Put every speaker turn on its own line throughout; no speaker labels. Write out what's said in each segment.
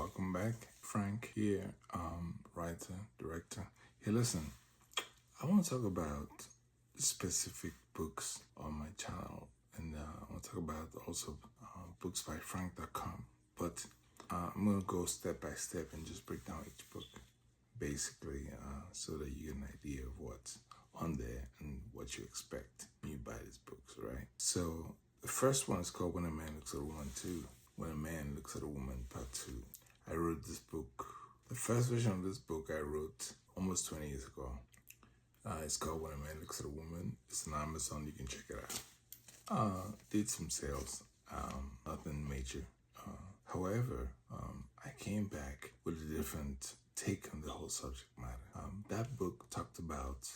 welcome back. Frank here, writer, director. Hey, listen, I want to talk about specific books on my channel, and I want to talk about also books by Frank.com. But I'm going to go step by step and just break down each book, basically, so that you get an idea of what's on there and what you expect when you buy these books, right? So the first one is called When a Man Looks at a Woman 2. When a Man Looks at a Woman, Part 2. I wrote this book. The first version of this book I wrote almost 20 years ago. It's called When a Man Looks at a Woman. It's on Amazon. You can check it out. Did some sales. Nothing major. However, I came back with a different take on the whole subject matter. That book talked about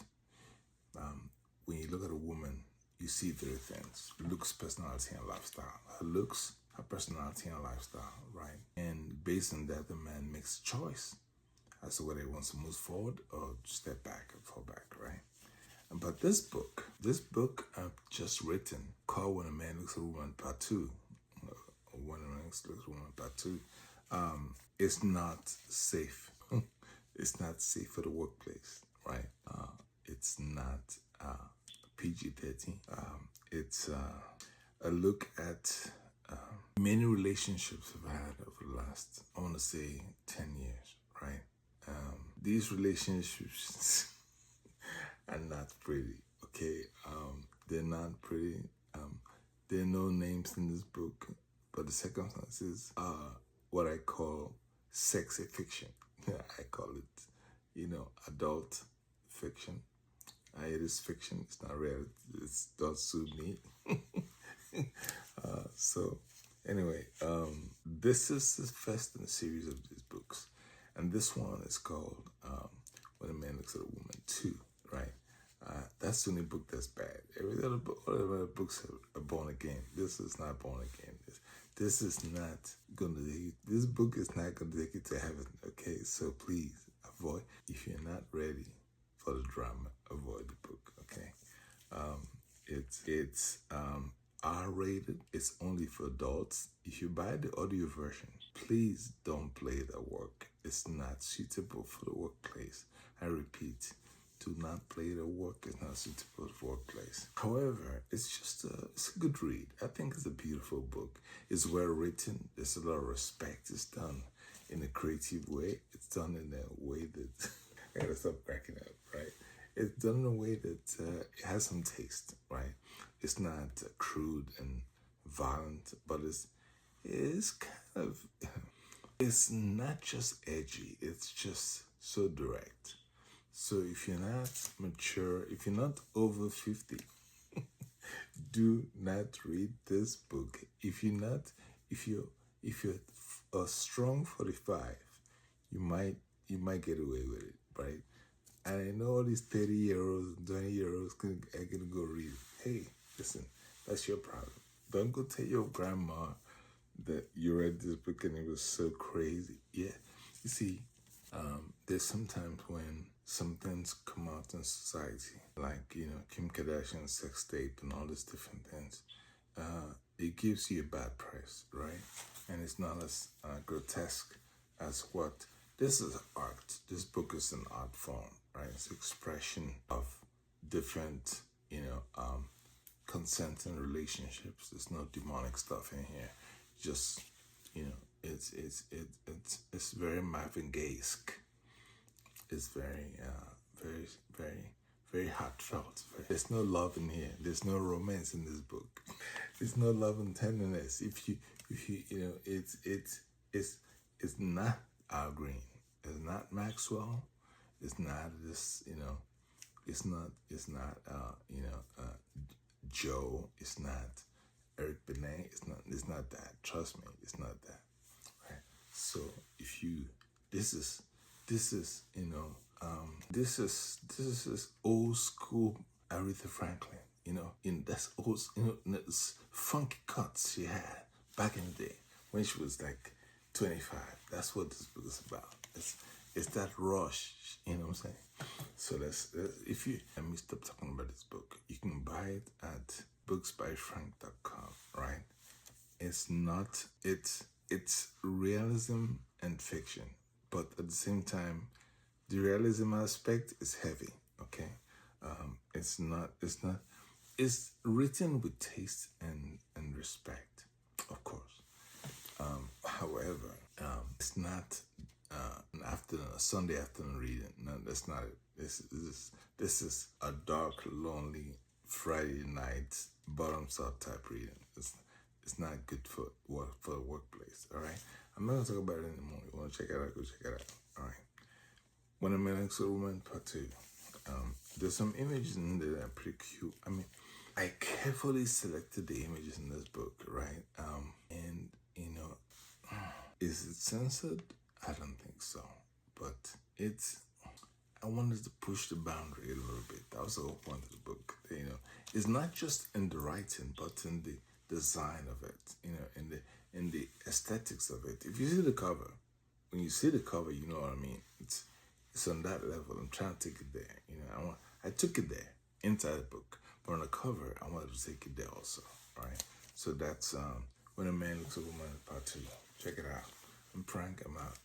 when you look at a woman, you see three things: looks, personality, and lifestyle. Her looks, her personality, and lifestyle, right? And based on that, the man makes a choice as to whether he wants to move forward or step back or fall back, right? But this book I've just written, called When a Man Looks at a Woman, Part 2, When a Man Looks at a Woman, Part 2, it's not safe. It's not safe for the workplace, right? It's not PG-13. It's a look at many relationships I've had over the last, I want to say, 10 years, right? These relationships are not pretty, okay? They're not pretty. There are no names in this book, but the circumstances are what I call sexy fiction. I call it, adult fiction. It is fiction. It's not real. It does suit me. So, anyway, this is the first in a series of these books, and this one is called When a Man Looks at a Woman 2. Right? That's the only book that's bad. Every other book, all the other books are born again. This is not born again. This is not going to take you. This book is not going to take you to heaven. Okay, so please avoid. If you're not ready for the drama, avoid the book. Okay, it's R-rated. It's only for adults. If you buy the audio version, please don't play it at work. It's not suitable for the workplace. I repeat, do not play it at work. It's not suitable for the workplace. However, it's a good read. I think it's a beautiful book. It's well written. There's a lot of respect. It's done in a creative way. It's done in a way that I gotta stop cracking up, right? It's done in a way that it has some taste, right? It's not crude and violent, but it's kind of, it's not just edgy. It's just so direct. So if you're not mature, if you're not over 50, do not read this book. If you're a strong 45, you might get away with it, right? And I know all these 30-year-olds and 20-year-olds are gonna go read it. Hey, listen, that's your problem. Don't go tell your grandma that you read this book and it was so crazy. Yeah, you see, there's sometimes when some things come out in society, like, Kim Kardashian's sex tape and all these different things, it gives you a bad press, right? And it's not as grotesque as what, this is art. This book is an art form, right? It's expression of different, consenting relationships. There's no demonic stuff in here. Just, it's very Marvin Gaye-esque. It's very, very heartfelt. There's no love in here. There's no romance in this book. There's no love and tenderness. If you, it's not Al Green. It's not Maxwell. It's not this, it's not, Joe. It's not Eric Benet. It's not that. Trust me, it's not that. Right? So if you, this is, this is old school Aretha Franklin. That's old, it's funky cuts she had back in the day when she was like 25. That's what this book is about. It's that rush, you know what I'm saying? So let me stop talking about this book. You can buy it at booksbyfrank.com, right? It's realism and fiction, but at the same time, the realism aspect is heavy. Okay, it's not. It's not. It's written with taste and respect, of course. However, it's not an afternoon, a Sunday afternoon reading. No, that's not it. This is a dark, lonely Friday night bottoms up type reading. It's not good for the workplace. All right. I'm not gonna talk about it anymore. You want to check it out? Go check it out. All right. When a Man Likes a Woman Part 2. There's some images in there that are pretty cute. I mean, I carefully selected the images in this book, right? And you know, is it censored? I don't think so. But I wanted to push the boundary a little bit. That was the whole point of the book. You know, it's not just in the writing, but in the design of it. You know, in the aesthetics of it. If you see the cover, when you see the cover, you know what I mean. It's on that level. I'm trying to take it there. You know, I took it there inside the book, but on the cover, I wanted to take it there also. Right. So that's When a Man Likes a Woman Part 2. Check it out. I'm Frank. I'm out.